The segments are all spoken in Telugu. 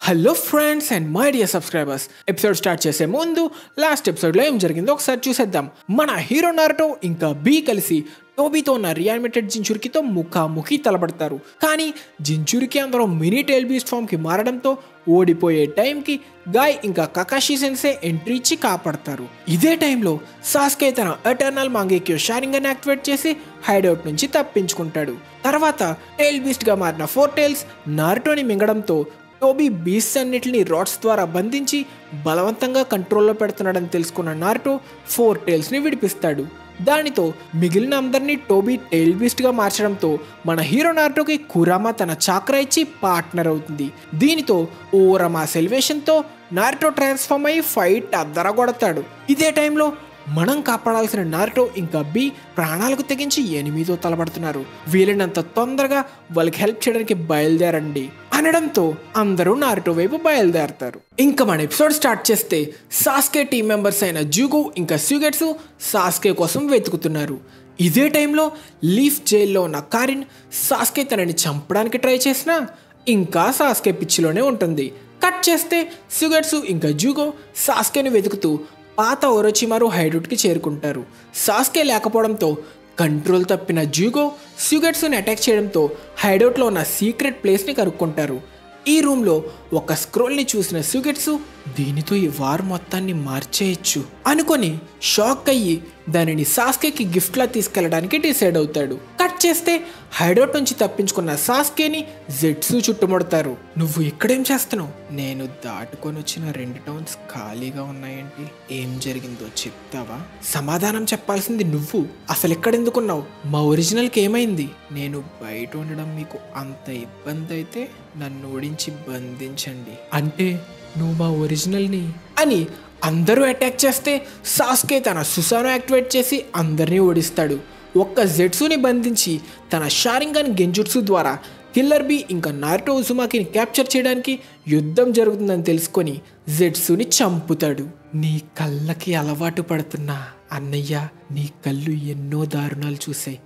Hello friends and my dear subscribers, episode start చేసే ముందు లాస్ట్ ఎపిసోడ్లో ఏం జరిగిందో ఒకసారి చూసేద్దాం. మన హీరో నారుటో ఇంకా బీ కలిసి టోబీతో ఉన్న రియానిమేటెడ్ జించురికితో ముఖాముఖి తలపడతారు. కానీ జించురికి అందరూ మినీ టైల్ బీస్ట్ ఫామ్కి మారడంతో ఓడిపోయే టైంకి గాయ్ ఇంకా కకాషి సెన్సే ఎంట్రీ ఇచ్చి కాపాడతారు. ఇదే టైంలో సాస్కే తన ఎటర్నల్ మాంగేక్యో షారింగన్ యాక్టివేట్ చేసి హైడౌట్ నుంచి తప్పించుకుంటాడు. తర్వాత టైల్ బీస్ట్గా మారిన 4 టైల్స్ నారుటోని మింగడంతో టోబీ బీస్ట్ అన్నిటిని రాడ్స్ ద్వారా బంధించి బలవంతంగా కంట్రోల్లో పెడుతున్నాడని తెలుసుకున్న నారుటో 4 టైల్స్ని విడిపిస్తాడు. దానితో మిగిలిన అందరినీ టోబీ టైల్ బీస్ట్గా మార్చడంతో మన హీరో నారుటోకి కురామా తన చాక్రా ఇచ్చి పార్ట్నర్ అవుతుంది. దీనితో ఓరమా సెల్వేషన్తో నారుటో ట్రాన్స్ఫార్మ్ అయ్యి ఫైట్ అద్దరగొడతాడు. ఇదే టైంలో మనం కాపాడాల్సిన నారుటో ఇంకా బీ ప్రాణాలకు తెగించి ఎనిమిదో తలపడుతున్నారు. వీలైనంత తొందరగా వాళ్ళకి హెల్ప్ చేయడానికి బయలుదేరండి అనడంతో అందరూ నారుటో వైపు బయలుదేరతారు. ఇంకా మన ఎపిసోడ్ స్టార్ట్ చేస్తే సాస్కే టీం మెంబర్స్ అయిన జూగో ఇంకా సుగెట్సు సాస్కే కోసం వెతుకుతున్నారు. ఇదే టైంలో లీఫ్ జైల్లో ఉన్న కారిన్ సాస్కే తనని చంపడానికి ట్రై చేసినా ఇంకా సాస్కే పిచ్చిలోనే ఉంటుంది. కట్ చేస్తే సుగెట్సు ఇంకా జూగో సాస్కేని వెతుకుతూ పాత ఒరోచిమారు హైడౌట్కి చేరుకుంటారు. సాస్కే లేకపోవడంతో కంట్రోల్ తప్పిన జూగో సుగెట్సుని అటాక్ చేయడంతో హైడౌట్లో ఉన్న సీక్రెట్ ప్లేస్ని కనుక్కుంటారు. ఈ రూమ్లో ఒక స్క్రోల్ని చూసిన సుగెట్సు దీనితో ఈ వార్ మొత్తాన్ని మార్చేయచ్చు అనుకొని షాక్ అయ్యి దానిని సాస్కేకి గిఫ్ట్లా తీసుకెళ్లడానికి డిసైడ్ అవుతాడు. కట్ చేస్తే హైడౌట్ నుంచి తప్పించుకున్న సాస్కేని జెట్సు చుట్టుముడతారు. నువ్వు ఇక్కడేం చేస్తున్నావు? నేను దాటుకొని వచ్చిన 2 టౌన్స్ ఖాళీగా ఉన్నాయేంటి? ఏం జరిగిందో చెప్తావా? సమాధానం చెప్పాల్సింది నువ్వు. అసలు ఎక్కడెందుకున్నావు? మా ఒరిజినల్కి ఏమైంది? నేను బయట ఉండడం మీకు అంత ఇబ్బంది అయితే నన్ను ఓడించి బంధించండి. అంటే నువ్వు మా ఒరిజినల్ని అని అందరూ అటాక్ చేస్తే సాస్కే తన సుసానో యాక్టివేట్ చేసి అందరినీ ఓడిస్తాడు. ఒక్క జెట్సుని బంధించి తన షారింగన్ గెంజుట్సు ద్వారా కిల్లర్ బీ ఇంకా నారుటో ఉజుమాకిని క్యాప్చర్ చేయడానికి యుద్ధం జరుగుతుందని తెలుసుకొని జెట్సుని చంపుతాడు. నీ కళ్ళకి అలవాటు పడుతున్నా అన్నయ్య, నీ కళ్ళు ఎన్నో దారుణాలు చూసాయి,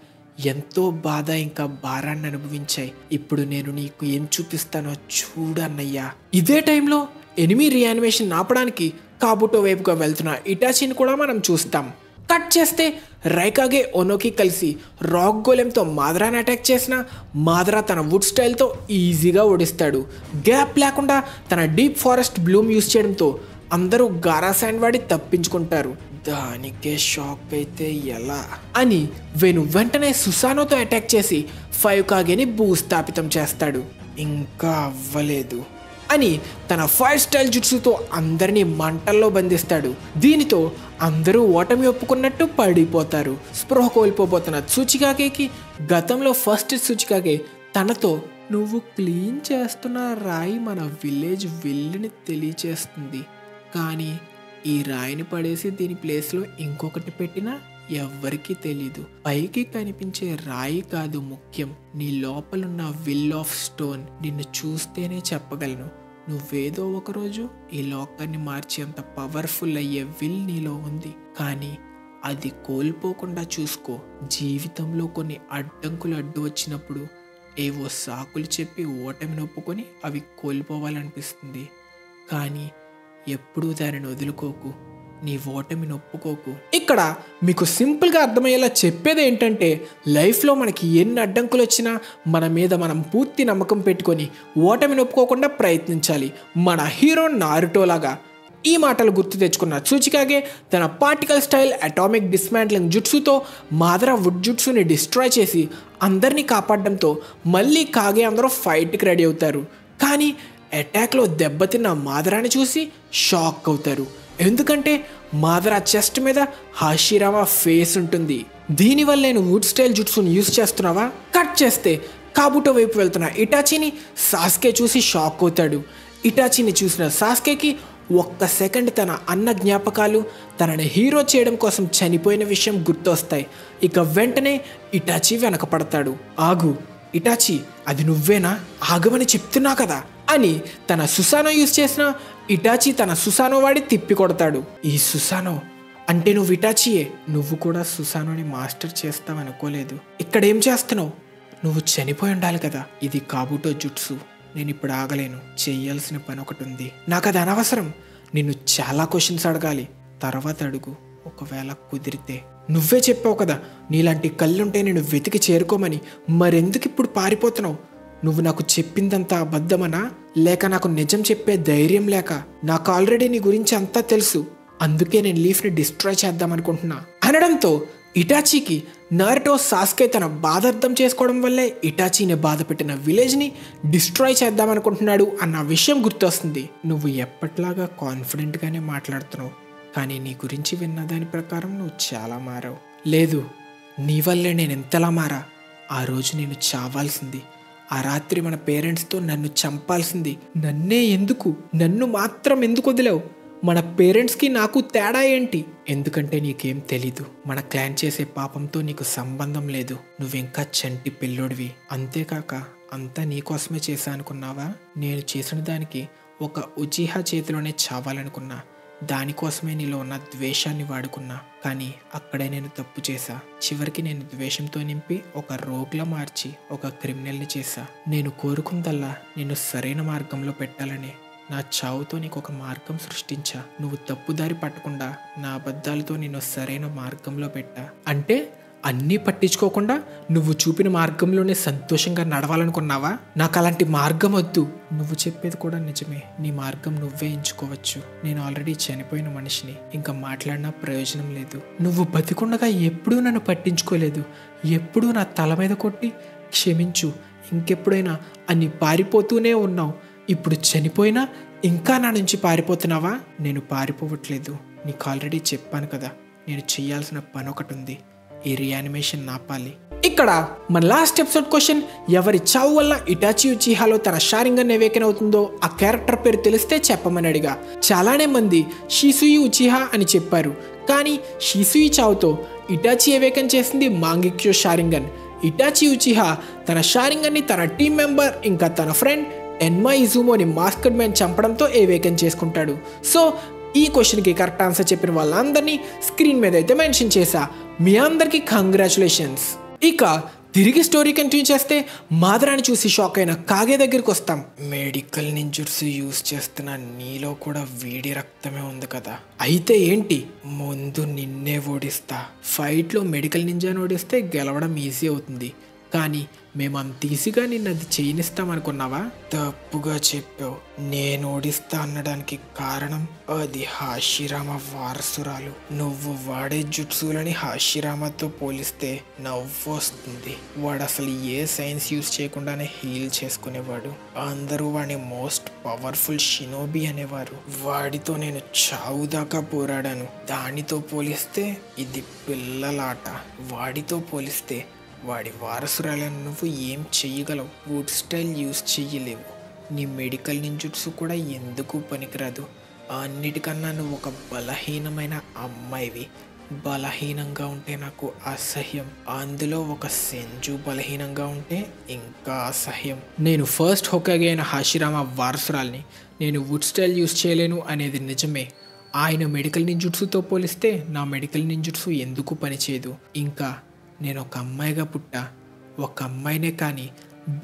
ఎంతో బాధ ఇంకా భారాన్ని అనుభవించాయి. ఇప్పుడు నేను నీకు ఏం చూపిస్తానో చూడన్నయ్యా. ఇదే టైంలో ఎనిమి రియానిమేషన్ ఆపడానికి కాబుటో వైపుగా వెళ్తున్న ఇటాచిని కూడా మనం చూస్తాం. కట్ చేస్తే రైకాగే ఓనోకి కలిసి రాక్ గోలెంతో మాదరాని అటాక్ చేసిన మాదరా తన వుడ్ స్టైల్తో ఈజీగా ఓడిస్తాడు. గ్యాప్ లేకుండా తన డీప్ ఫారెస్ట్ బ్లూమ్ యూజ్ చేయడంతో అందరూ గారా శాండ్ వాడి తప్పించుకుంటారు. దానికే షాక్ అయితే ఎలా అని వెంటనే సుసానోతో అటాక్ చేసి 5 కాగేని భూస్థాపితం చేస్తాడు. ఇంకా అవ్వలేదు అని తన 5 స్టైల్ జుట్సుతో అందరినీ మంటల్లో బంధిస్తాడు. దీనితో అందరూ ఓటమి ఒప్పుకున్నట్టు పడిపోతారు. స్పృహ కోల్పోబోతున్న సుచికాగేకి గతంలో ఫస్ట్ సుచికాగే తనతో నువ్వు క్లీన్ చేస్తున్న రాయి మన విలేజ్ విల్లుని తెలియచేస్తుంది, కానీ ఈ రాయిని పడేసి దీని ప్లేస్లో ఇంకొకటి పెట్టినా ఎవ్వరికీ తెలీదు. పైకి కనిపించే రాయి కాదు ముఖ్యం, నీ లోపలున్న విల్ ఆఫ్ స్టోన్. నిన్ను చూస్తేనే చెప్పగలను, నువ్వేదో ఒకరోజు ఈ లోకాన్ని మార్చేంత పవర్ఫుల్ అయ్యే విల్ నీలో ఉంది. కానీ అది కోల్పోకుండా చూసుకో. జీవితంలో కొన్ని అడ్డంకులు అడ్డు వచ్చినప్పుడు ఏవో సాకులు చెప్పి ఓటమిని ఒప్పుకొని అవి కోల్పోవాలనిపిస్తుంది, కానీ ఎప్పుడూ దానిని వదులుకోకు, నీ ఓటమిని ఒప్పుకోకు. ఇక్కడ మీకు సింపుల్గా అర్థమయ్యేలా చెప్పేది ఏంటంటే, లైఫ్లో మనకి ఎన్ని అడ్డంకులు వచ్చినా మన మీద మనం పూర్తి నమ్మకం పెట్టుకొని ఓటమిని ఒప్పుకోకుండా ప్రయత్నించాలి, మన హీరో నారుటోలాగా. ఈ మాటలు గుర్తు తెచ్చుకున్న సుచికాగే తన పార్టికల్ స్టైల్ అటామిక్ డిస్మాంట్లింగ్ జుట్సుతో మాదరా వుడ్ జుట్సుని డిస్ట్రాయ్ చేసి అందరినీ కాపాడడంతో మళ్ళీ కాగే అందరూ ఫైట్కి రెడీ అవుతారు. కానీ అటాక్లో దెబ్బతిన్న మాదరాని చూసి షాక్ అవుతారు. ఎందుకంటే మాదరా చెస్ట్ మీద హాషిరామా ఫేస్ ఉంటుంది. దీనివల్ల నేను వుడ్ స్టైల్ జుట్సుని యూజ్ చేస్తున్నావా? కట్ చేస్తే కాబుటో వైపు వెళ్తున్న ఇటాచిని సాస్కే చూసి షాక్ అవుతాడు. ఇటాచిని చూసిన సాస్కేకి ఒక్క సెకండ్ తన అన్న జ్ఞాపకాలు తనని హీరో చేయడం కోసం చనిపోయిన విషయం గుర్తొస్తాయి. ఇక వెంటనే ఇటాచి వెనకపడతాడు. ఆగు ఇటాచి, అది నువ్వేనా? ఆగమని చెప్తున్నా కదా అని తన సుసానో యూజ్ చేసిన ఇటాచి తన సుసానో వాడి తిప్పి కొడతాడు. ఈ సుసానో అంటే నువ్వు ఇటాచియే, నువ్వు కూడా సుసానోని మాస్టర్ చేస్తావనుకోలేదు. ఇక్కడేం చేస్తున్నావు? నువ్వు చనిపోయి ఉండాలి కదా. ఇది కాబుటో జుట్సు, నేను ఇప్పుడు ఆగలేను. చెయ్యాల్సిన పని ఒకటి ఉంది. నాకు అది అనవసరం. నిన్ను చాలా క్వశ్చన్స్ అడగాలి. తర్వాత అడుగు, ఒకవేళ కుదిరితే. నువ్వే చెప్పావు కదా నీలాంటి కళ్ళుంటే నేను వెతికి చేరుకోమని. మరెందుకు ఇప్పుడు పారిపోతున్నావు? నువ్వు నాకు చెప్పిందంతా అబద్ధమనా, లేక నాకు నిజం చెప్పే ధైర్యం లేక? నాకు ఆల్రెడీ నీ గురించి అంతా తెలుసు. అందుకే నేను లీఫ్ని డిస్ట్రాయ్ చేద్దాం అనుకుంటున్నా అనడంతో ఇటాచీకి నారుటో సాస్కే తన బాధ అర్థం చేసుకోవడం వల్లే ఇటాచీని బాధ పెట్టిన విలేజ్ని డిస్ట్రాయ్ చేద్దాం అనుకుంటున్నాడు అన్న విషయం గుర్తొస్తుంది. నువ్వు ఎప్పట్లాగా కాన్ఫిడెంట్గానే మాట్లాడుతున్నావు, కానీ నీ గురించి విన్న దాని ప్రకారం నువ్వు చాలా మారావు. లేదు, నీ వల్లే నేను ఎంతలా మారా. ఆ రోజు నేను చావాల్సింది. ఆ రాత్రి మన పేరెంట్స్తో నన్ను చంపాల్సింది. నన్నే ఎందుకు, నన్ను మాత్రం ఎందుకు వదిలేవు? మన పేరెంట్స్కి నాకు తేడా ఏంటి? ఎందుకంటే నీకేం తెలీదు. మన క్లాన్ చేసే పాపంతో నీకు సంబంధం లేదు. నువ్వింకా చంటి పిల్లోడివి. అంతేకాక అంతా నీకోసమే చేశా అనుకున్నావా? నేను చేసిన దానికి ఒక ఉచిహా చేతిలోనే చావాలనుకున్నా. దానికోసమే నీలో ఉన్న ద్వేషాన్ని వాడుకున్నా. కానీ అక్కడే నేను తప్పు చేశా. చివరికి నేను ద్వేషంతో నింపి ఒక రోగ్లా మార్చి ఒక క్రిమినల్ని చేశా. నేను కోరుకుందల్లా నిన్ను సరైన మార్గంలో పెట్టాలని. నా చావుతో నీకు ఒక మార్గం సృష్టించా. నువ్వు తప్పుదారి పట్టకుండా నా అబద్ధాలతో నిన్ను సరైన మార్గంలో పెట్టా. అంటే అన్నీ పట్టించుకోకుండా నువ్వు చూపిన మార్గంలోనే సంతోషంగా నడవాలనుకున్నావా? నాకు అలాంటి మార్గం వద్దు. నువ్వు చెప్పేది కూడా నిజమే. నీ మార్గం నువ్వే ఎంచుకోవచ్చు. నేను ఆల్రెడీ చనిపోయిన మనిషిని. ఇంకా మాట్లాడినా ప్రయోజనం లేదు. నువ్వు బతికుండగా ఎప్పుడూ నన్ను పట్టించుకోలేదు. ఎప్పుడూ నా తల మీద కొట్టి క్షమించు, ఇంకెప్పుడైనా అని పారిపోతూనే ఉన్నావు. ఇప్పుడు చనిపోయినా ఇంకా నా నుంచి పారిపోతున్నావా? నేను పారిపోవట్లేదు. నీకు ఆల్రెడీ చెప్పాను కదా, నేను చేయాల్సిన పని ఒకటి ఉంది. ఈ రీయానిమేషన్ ఆపాలి. ఇక్కడ మన లాస్ట్ ఎపిసోడ్ క్వశ్చన్, ఎవరి చావు వల్ల ఇటాచి ఉచిహాలో తన షారింగన్ అవేకెన్ అవుతుందో ఆ క్యారెక్టర్ పేరు తెలిస్తే చెప్పమని అడిగా. చాలానే మంది షిసుయి ఉచిహా అని చెప్పారు. కానీ షిసుయి చావుతో ఇటాచి అవేకెన్ చేసింది మాంగిక్యో షారింగన్. ఇటాచి ఉచిహా తన షారింగన్ని తన టీం మెంబర్ ఇంకా తన ఫ్రెండ్ ఎన్మా ఇజుమోని మాస్కడ్ మ్యాన్ చంపడంతో అవేకెన్ చేసుకుంటాడు. సో ఈ క్వశ్చన్కి కరెక్ట్ ఆన్సర్ చెప్పిన వాళ్ళందరినీ స్క్రీన్ మీద అయితే మెన్షన్ చేశా. మీ అందరికీ కంగ్రాచులేషన్స్. ఇక తిరిగి స్టోరీ కంటిన్యూ చేస్తే మాదరాని చూసి షాక్ అయిన కాగే దగ్గరికి వస్తాం. మెడికల్ నింజుట్సు యూజ్ చేస్తున్న నీలో కూడా వీడి రక్తమే ఉంది కదా, అయితే ఏంటి? ముందు నిన్నే ఓడిస్తా. ఫైట్లో మెడికల్ నింజాని ఓడిస్తే గెలవడం ఈజీ అవుతుంది, కానీ మేము అంత ఈజీగా నిన్ను అది చేయనిస్తామనుకున్నావా? తప్పుగా చెప్పావు. నేను ఓడిస్తా అనడానికి కారణం అది హాషిరామా వారసురాలు. నువ్వు వాడే జుట్సులని హాషిరామాతో పోలిస్తే నవ్వు వస్తుంది. వాడు అసలు ఏ సైన్స్ యూజ్ చేయకుండానే హీల్ చేసుకునేవాడు. అందరూ వాడిని మోస్ట్ పవర్ఫుల్ షినోబి అనేవారు. వాడితో నేను చావు దాకా పోరాడాను. దానితో పోలిస్తే ఇది పిల్లలాట. వాడితో పోలిస్తే వాడి వారసురాలను నువ్వు ఏం చెయ్యగలవు? వుడ్ స్టైల్ యూజ్ చెయ్యలేవు. నీ మెడికల్ నింజుట్సు కూడా ఎందుకు పనికిరాదు. అన్నిటికన్నా నువ్వు ఒక బలహీనమైన అమ్మాయివి. బలహీనంగా ఉంటే నాకు అసహ్యం. అందులో ఒక సెంజు బలహీనంగా ఉంటే ఇంకా అసహ్యం. నేను ఫస్ట్ హోకాగే అయిన హాషిరామా వారసురాల్ని. నేను వుడ్ స్టైల్ యూజ్ చేయలేను అనేది నిజమే. ఆయన మెడికల్ నింజుట్సుతో పోలిస్తే నా మెడికల్ నింజుట్సు ఎందుకు పనిచేయదు. ఇంకా నేను ఒక అమ్మాయిగా పుట్టా. ఒక అమ్మాయినే కానీ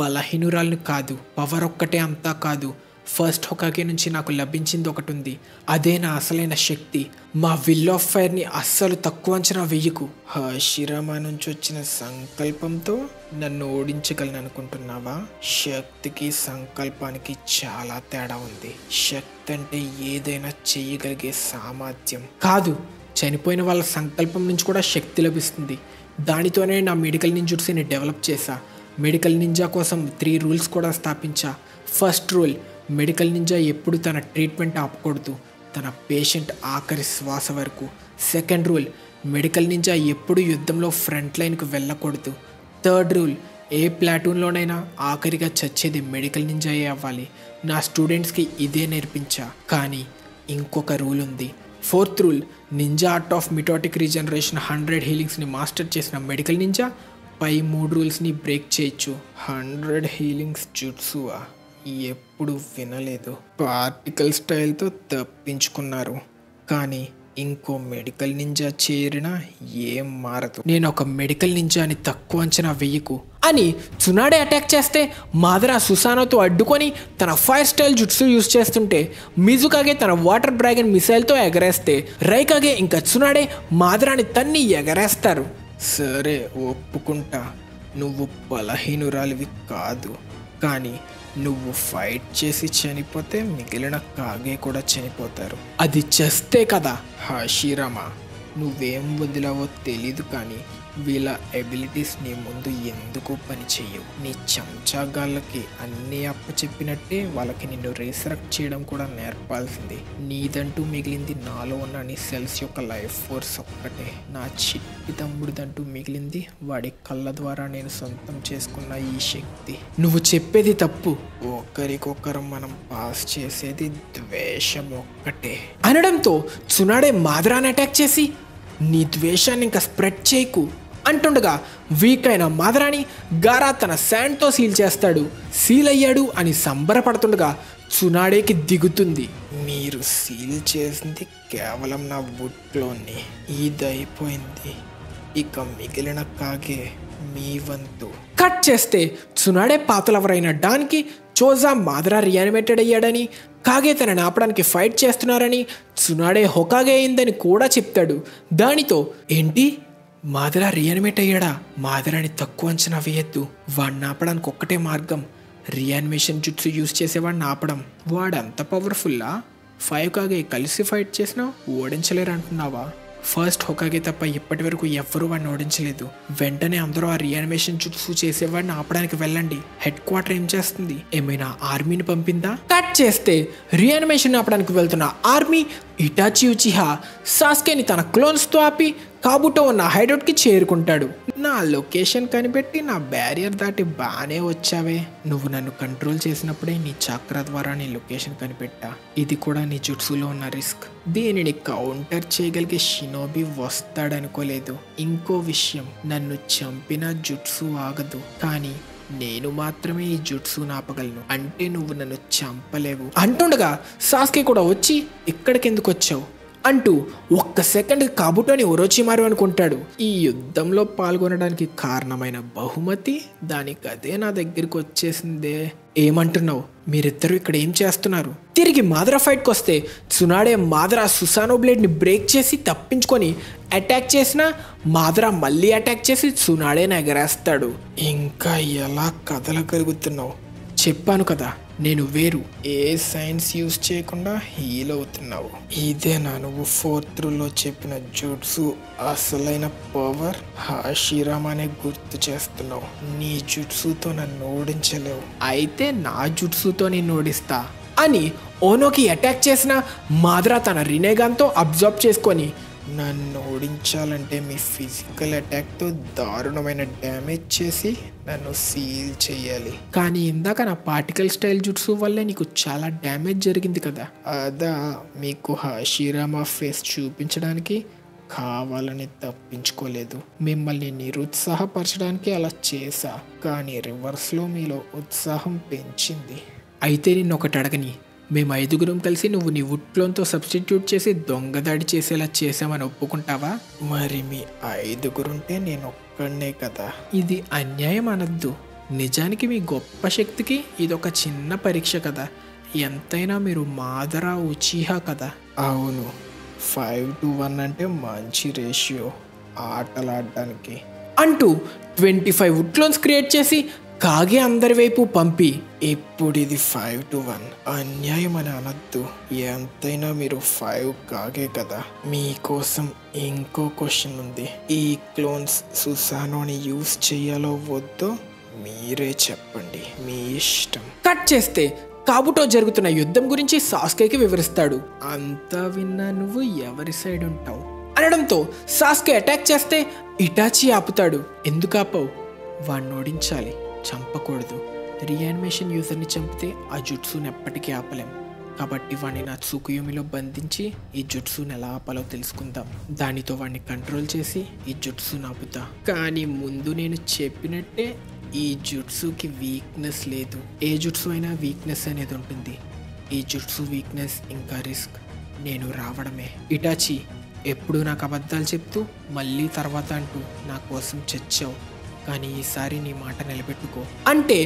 బలహీనురాలను కాదు. పవర్ ఒక్కటే అంతా కాదు. ఫస్ట్ హోకాగే నుంచి నాకు లభించింది ఒకటి ఉంది. అదే నా అసలైన శక్తి. మా విల్ ఆఫ్ ఫైర్ని అస్సలు తక్కువ అంచనా వెయ్యకు. హాషిరామా నుంచి వచ్చిన సంకల్పంతో నన్ను ఓడించగలను అనుకుంటున్నావా? శక్తికి సంకల్పానికి చాలా తేడా ఉంది. శక్తి అంటే ఏదైనా చెయ్యగలిగే సామర్థ్యం కాదు. చనిపోయిన వాళ్ళ సంకల్పం నుంచి కూడా శక్తి లభిస్తుంది. దానితోనే నా మెడికల్ నింజుట్సుని డెవలప్ చేశా. మెడికల్ నింజా కోసం 3 రూల్స్ కూడా స్థాపించా. ఫస్ట్ రూల్, మెడికల్ నింజా ఎప్పుడు తన ట్రీట్మెంట్ ఆపకూడదు, తన పేషెంట్ ఆఖరి శ్వాస వరకు. సెకండ్ రూల్, మెడికల్ నింజా ఎప్పుడు యుద్ధంలో ఫ్రంట్ లైన్కు వెళ్ళకూడదు. థర్డ్ రూల్, ఏ ప్లాటూన్లోనైనా ఆఖరిగా చచ్చేది మెడికల్ నింజాయే అవ్వాలి. నా స్టూడెంట్స్కి ఇదే నేర్పించా. కానీ ఇంకొక రూల్ ఉంది. Fourth rule, ninja art of mitotic regeneration 100 హీలింగ్స్ని మాస్టర్ చేసిన మెడికల్ నింజా పై 3 రూల్స్ని బ్రేక్ చేయొచ్చు. 100 హీలింగ్స్ జుట్సువా? ఎప్పుడు వినలేదు. పార్టికల్ స్టైల్తో తప్పించుకున్నారు, కానీ ఇంకో మెడికల్ నింజా చేరినా ఏం మారదు. నేను ఒక మెడికల్ నింజాని తక్కువ అంచనా వెయ్యకు అని త్సునాడే అటాక్ చేస్తే మాదరా సుసానోతో అడ్డుకొని తన ఫైర్ స్టైల్ జుట్సు యూజ్ చేస్తుంటే మిజుకాగే తన వాటర్ డ్రాగన్ మిసైల్తో ఎగరేస్తే రైకాగే ఇంకా త్సునాడే మాదరాని తన్ని ఎగరేస్తారు. సరే ఒప్పుకుంటా, నువ్వు బలహీనురాలివి కాదు, కానీ నువ్వు ఫైట్ చేసి చనిపోతే మిగిలిన కాగే కూడా చనిపోతారు. అది చేస్తే కదా హాషిరామా, నువ్వేం వదిలావో తెలీదు, కానీ వీళ్ళ ఎబిలిటీస్ నీ ముందు ఎందుకు పని చెయ్యవు. నీ చెంచాగాళ్ళకి అన్నీ అప్పచెప్పినట్టే వాళ్ళకి నిన్ను రీసరెక్ట్ చేయడం కూడా నేర్పాల్సింది. నీదంటూ మిగిలింది నాలో ఉన్న నీ సెల్స్ యొక్క లైఫ్ ఫోర్స్ ఒక్కటే. నా చిట్టి తమ్ముడిదంటూ మిగిలింది వాడి కళ్ళ ద్వారా నేను సొంతం చేసుకున్న ఈ శక్తి. నువ్వు చెప్పేది తప్పు, ఒకరికొకరు మనం పాస్ చేసేది ద్వేషం ఒక్కటే అనడంతో త్సునాడే మాదరాని అటాక్ చేసి నీ ద్వేషాన్ని ఇంకా స్ప్రెడ్ చేయకు అంటుండగా వీక్ అయిన మాదరాని గారా తన శాండ్తో సీల్ చేస్తాడు. సీల్ అయ్యాడు అని సంబరపడుతుండగా త్సునాడేకి దిగుతుంది. మీరు సీల్ చేసింది కేవలం నా వుడ్లోని, ఇది అయిపోయింది, ఇక మిగిలిన కాగే మీ వంతు. కట్ చేస్తే త్సునాడే పాతలవరైన డాన్కి చోజా మాదరా రియానిమేటెడ్ అయ్యాడని, కాగే తనని ఆపడానికి ఫైట్ చేస్తున్నారని, త్సునాడే హొకాగే అయిందని కూడా చెప్తాడు. దానితో ఏంటి మాదరా రియానిమేట్ అయ్యాడా? మాదరాని తక్కువ అంచనా వేయద్దు. వాడిని ఆపడానికి ఒక్కటే మార్గం, రియానిమేషన్ జుట్సు యూజ్ చేసేవాడిని ఆపడం. వాడంత పవర్ఫుల్లా? 5 కాగే కలిసి ఫైట్ చేసినా ఓడించలేరు అంటున్నావా? ఫస్ట్ హొకాగే తప్ప ఇప్పటి వరకు ఎవ్వరూ వాడిని ఓడించలేదు. వెంటనే అందరూ ఆ రియానిమేషన్ జుట్సు చేసేవాడిని ఆపడానికి వెళ్ళండి. హెడ్ క్వార్టర్ ఏం చేస్తుంది? ఏమైనా ఆర్మీని పంపిందా? కట్ చేస్తే రియానిమేషన్ ఆపడానికి వెళ్తున్న ఆర్మీ ఇటాచి ఉచిహా సాస్కేని తన క్లోన్స్తో ఆపి కాబుటో ఉన్న హైడౌట్కి చేరుకుంటాడు. నా లొకేషన్ కనిపెట్టి నా బ్యారియర్ దాటి బాగానే వచ్చావే. నువ్వు నన్ను కంట్రోల్ చేసినప్పుడే నీ చక్ర ద్వారా నీ లొకేషన్ కనిపెట్టా. ఇది కూడా నీ జుట్సులో ఉన్న రిస్క్. దీనిని కౌంటర్ చేయగలిగే షినోబి వస్తాడనుకోలేదు. ఇంకో విషయం, నన్ను చంపిన జుట్సు ఆగదు, కానీ నేను మాత్రమే ఈ జుట్సు నాపగలను. అంటే నువ్వు నన్ను చంపలేవు అంటుండగా సాస్కే కూడా వచ్చి ఇక్కడికెందుకు వచ్చావు అంటూ ఒక్క సెకండ్ కాబుటోని ఒరోచిమారు అనుకుంటాడు. ఈ యుద్ధంలో పాల్గొనడానికి కారణమైన బహుమతి దానికదే నా దగ్గరికి వచ్చేసిందే. ఏమంటున్నావు? మీరిద్దరూ ఇక్కడ ఏం చేస్తున్నారు? తిరిగి మాదరా ఫైట్కి వస్తే త్సునాడే మాదరా సుసానో బ్లేడ్ని బ్రేక్ చేసి తప్పించుకొని అటాక్ చేసినా మాదరా మళ్ళీ అటాక్ చేసి త్సునాడేని ఎగరేస్తాడు. ఇంకా ఎలా కదలగలుగుతున్నావు? చెప్పాను కదా, నేను వేరు. ఏ సైన్స్ యూజ్ చేయకుండా హీల్ అవుతున్నావు. ఇదేనా నువ్వు 4th రూల్లో చెప్పిన జుట్సు అసలైన పవర్? హాషిరామానే గుర్తు చేస్తున్నావు. నీ జుట్సుతో నన్ను ఓడించలేవు. అయితే నా జుట్సుతో నేను ఓడిస్తా అని ఓనోకి అటాక్ చేసిన మాదరా తన రినేగాన్తో అబ్జర్వ్ చేసుకొని, నన్ను ఓడించాలంటే మీ ఫిజికల్ అటాక్తో దారుణమైన డ్యామేజ్ చేసి నన్ను సీల్ చేయాలి. కానీ ఇందాక నా పార్టికల్ స్టైల్ జుట్సు వల్లే నీకు చాలా డ్యామేజ్ జరిగింది కదా. అదా మీకు హాషిరామా ఫేస్ చూపించడానికి కావాలని తప్పించుకోలేదు. మిమ్మల్ని నిరుత్సాహపరచడానికి అలా చేశా, కానీ రివర్స్లో మీలో ఉత్సాహం పెంచింది. అయితే నిన్ను ఒకటి అడగని, మేము 5గురం కలిసి నువ్వు నీ వుడ్లోన్తో సబ్స్టిట్యూట్ చేసి దొంగదాడి చేసేలా చేసామని ఒప్పుకుంటావా? మరి మీ 5గురుంటే నేను ఒక్కడనే కదా. ఇది అన్యాయం అనద్దు. నిజానికి మీ గొప్ప శక్తికి ఇదొక చిన్న పరీక్ష కదా. ఎంతైనా మీరు మాదరా ఉచిహా కదా. అవును, 5-1 అంటే మంచి రేషియో ఆటలాడడానికి అంటూ 25 వుడ్లోన్స్ క్రియేట్ చేసి కాగే అందరి వైపు పంపి, ఇప్పుడు ఇది 5-1 అన్యాయం అని అనద్దు. ఎంతైనా మీరు 5 కాగే కదా. మీకోసం ఇంకో క్వశ్చన్ ఉంది. ఈ క్లోన్స్ సుసానోని యూజ్ చేయాలో వద్దో మీరే చెప్పండి, మీ ఇష్టం. కట్ చేస్తే కాబుటో జరుగుతున్న యుద్ధం గురించి సాస్కేకి వివరిస్తాడు. అంతా విన్నా నువ్వు ఎవరి సైడ్ ఉంటావు అనడంతో సాస్కే అటాక్ చేస్తే ఇటాచి ఆపుతాడు. ఎందుకు ఆపవు? వాడిని ఓడించాలి, చంపకూడదు. రియానిమేషన్ యూజర్ని చంపితే ఆ జుట్సుని ఎప్పటికీ ఆపలేం. కాబట్టి వాడిని నా త్సుకుయోమిలో బంధించి ఈ జుట్సుని ఎలా ఆపాలో తెలుసుకుందాం. దానితో వాడిని కంట్రోల్ చేసి ఈ జుట్సుని ఆపుతా. కానీ ముందు నేను చెప్పినట్టే ఈ జుట్సుకి వీక్నెస్ లేదు. ఏ జుట్సు అయినా వీక్నెస్ అనేది ఉంటుంది. ఈ జుట్సు వీక్నెస్ ఇంకా రిస్క్ నేను రావడమే. ఇటాచి, ఎప్పుడు నాకు అబద్ధాలు చెప్తూ మళ్ళీ తర్వాత అంటూ నా కోసం చచ్చావు, కానీ ఈసారి నీ మాట నిలబెట్టుకో అంటే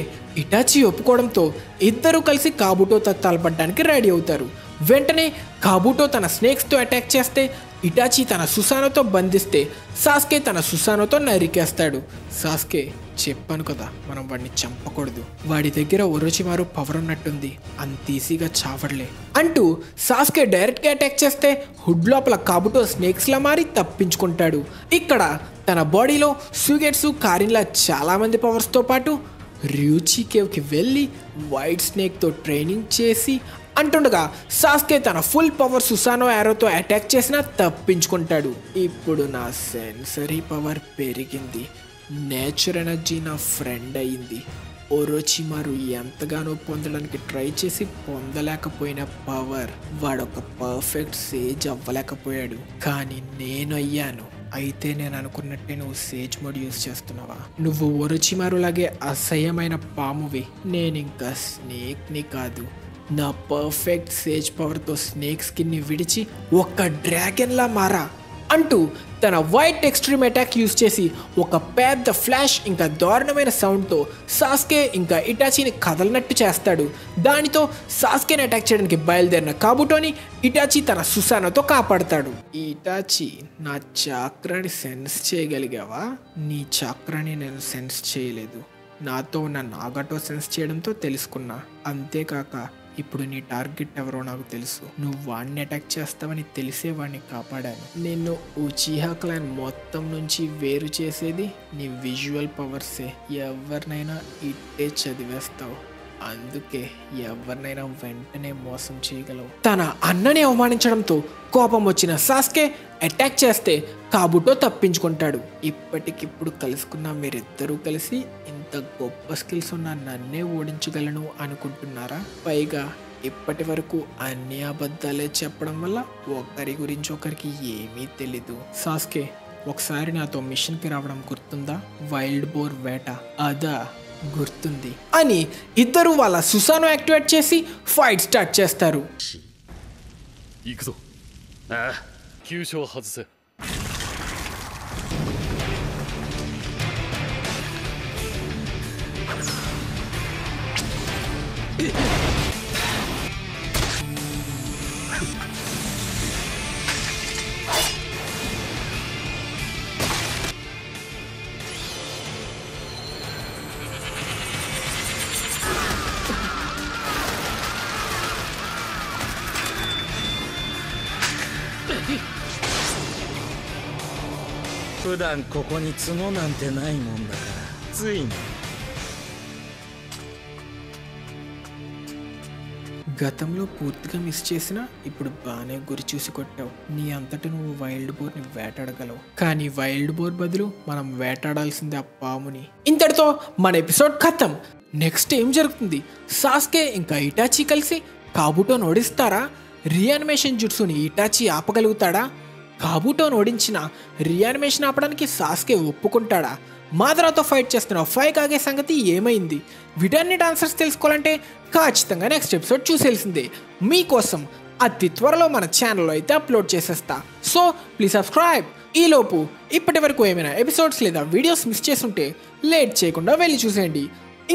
ఇటాచి ఒప్పుకోవడంతో ఇద్దరూ కలిసి కాబుటోతో తలపడడానికి రెడీ అవుతారు. వెంటనే కాబుటో తన స్నేక్స్తో అటాక్ చేస్తే ఇటాచి తన సుసానోతో బంధిస్తే సాస్కే తన సుసానోతో నరికేస్తాడు. సాస్కే, చెప్పాను కదా మనం వాడిని చంపకూడదు, వాడి దగ్గర ఒరోచిమారు పవర్ ఉన్నట్టుంది, అంత ఈజీగా చావడలే అంటూ సాస్కే డైరెక్ట్గా అటాక్ చేస్తే హుడ్ లోపల కాబుటో స్నేక్స్లా మారి తప్పించుకుంటాడు. ఇక్కడ తన బాడీలో సుగెట్సు కారిన్లా చాలామంది పవర్స్తో పాటు ర్యూచి కేవ్కి వెళ్ళి వైట్ స్నేక్తో ట్రైనింగ్ చేసి అంటుండగా సాస్కే తన ఫుల్ పవర్ సుసానో యారోతో అటాక్ చేసినా తప్పించుకుంటాడు. ఇప్పుడు నా సెన్సరీ పవర్ పెరిగింది, నేచర్ ఎనర్జీ నా ఫ్రెండ్ అయింది. ఒరోచిమారు ఎంతగానో పొందడానికి ట్రై చేసి పొందలేకపోయిన పవర్, వాడొక పర్ఫెక్ట్ సేజ్ అవ్వలేకపోయాడు, కానీ నేను అయ్యాను. అయితే నేను అనుకున్నట్టే నువ్వు సేజ్ మోడ్ యూజ్ చేస్తున్నావా? నువ్వు ఒరోచిమారులాగే అసహ్యమైన పామువి, నేను ఇంకా స్నేక్ని కాదు. నా పర్ఫెక్ట్ సేజ్ పవర్తో స్నేక్ స్కిన్ని విడిచి ఒక డ్రాగన్లా మారా అంటూ తన వైట్ ఎక్స్ట్రీమ్ అటాక్ యూజ్ చేసి ఒక పెద్ద ఫ్లాష్ ఇంకా దారుణమైన సౌండ్తో సాస్కే ఇంకా ఇటాచిని కదలనట్టు చేస్తాడు. దానితో సాస్కేని అటాక్ చేయడానికి బయలుదేరిన కాబుటోని ఇటాచి తన సుసానోతో కాపాడతాడు. ఇటాచి, నా చాక్రాని సెన్స్ చేయగలిగావా? నీ చాక్రాని నేను సెన్స్ చేయలేదు, నాతో ఉన్న నాగటో సెన్స్ చేయడంతో తెలుసుకున్నా. అంతేకాక ఇప్పుడు నీ టార్గెట్ ఎవరో నాకు తెలుసు, నువ్వు వాడిని అటాక్ చేస్తావని తెలిసే వాడిని కాపాడాను. నిన్ను ఉచిహా క్లాన్ మొత్తం నుంచి వేరు చేసేది నీ విజువల్ పవర్సే. ఎవరినైనా ఇట్టే చదివేస్తావు, అందుకే ఎవరినైనా వెంటనే మోసం చేయగలవు. తన అన్నని అవమానించడంతో కోపం వచ్చిన సాస్కే అటాక్ చేస్తే కాబుటో తప్పించుకుంటాడు. ఇప్పటికిప్పుడు కలుసుకున్న మీరిద్దరూ కలిసి ఇంత గొప్ప స్కిల్స్ ఉన్న నన్నే ఓడించగలను అనుకుంటున్నారా? పైగా ఇప్పటి వరకు అన్ని అబద్ధాలే చెప్పడం వల్ల ఒకరి గురించి ఒకరికి ఏమీ తెలీదు. సాస్కే, ఒకసారి నాతో మిషన్కి రావడం గుర్తుందా? వైల్డ్ బోర్ వేట, అదా? గుర్తుంది అని ఇద్దరు వాళ్ళ సుసానో యాక్టివేట్ చేసి ఫైట్ స్టార్ట్ చేస్తారు. గతంలో పూర్తిగా మిస్ చేసినా ఇప్పుడు బాగానే గురి చూసి కొట్టావు. నీ అంతటి నువ్వు వైల్డ్ బోర్ని వేటాడగలవు, కానీ వైల్డ్ బోర్ బదులు మనం వేటాడాల్సిందే ఆ పాముని. ఇంతటితో మన ఎపిసోడ్ ఖతం. నెక్స్ట్ ఏం జరుగుతుంది? సాస్కే ఇంకా ఇటాచి కలిసి కాబుటోని ఓడిస్తారా? రీయానిమేషన్ జుట్సుని ఇటాచి ఆపగలుగుతాడా? కాబుటోని ఓడించిన రీయానిమేషన్ ఆపడానికి సాస్కే ఒప్పుకుంటాడా? మాదరాతో ఫైట్ చేస్తున్న ఫైకాగే సంగతి ఏమైంది? వీటన్నిటి ఆన్సర్స్ తెలుసుకోవాలంటే ఖచ్చితంగా నెక్స్ట్ ఎపిసోడ్ చూసేయాల్సిందే. మీకోసం అతి త్వరలో మన ఛానల్లో అయితే అప్లోడ్ చేసేస్తా, సో ప్లీజ్ సబ్స్క్రైబ్. ఈలోపు ఇప్పటి వరకు ఏమైనా ఎపిసోడ్స్ లేదా వీడియోస్ మిస్ చేసుంటే లేట్ చేయకుండా వెళ్ళి చూసేయండి.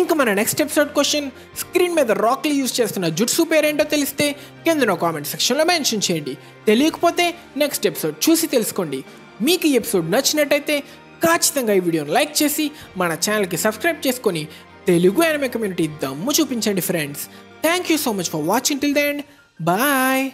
ఇంకా మన నెక్స్ట్ ఎపిసోడ్ క్వశ్చన్, స్క్రీన్ మీద రాక్లీ యూజ్ చేస్తున్న జుట్సు పేరేంటో తెలిస్తే కింద కామెంట్ సెక్షన్లో మెన్షన్ చేయండి. తెలియకపోతే నెక్స్ట్ ఎపిసోడ్ చూసి తెలుసుకోండి. మీకు ఈ ఎపిసోడ్ నచ్చినట్టయితే ఖచ్చితంగా ఈ వీడియోని లైక్ చేసి మన ఛానల్కి సబ్స్క్రైబ్ చేసుకొని తెలుగు యానిమే కమ్యూనిటీ దమ్ము చూపించండి friends. Thank you so much for watching till the end. Bye.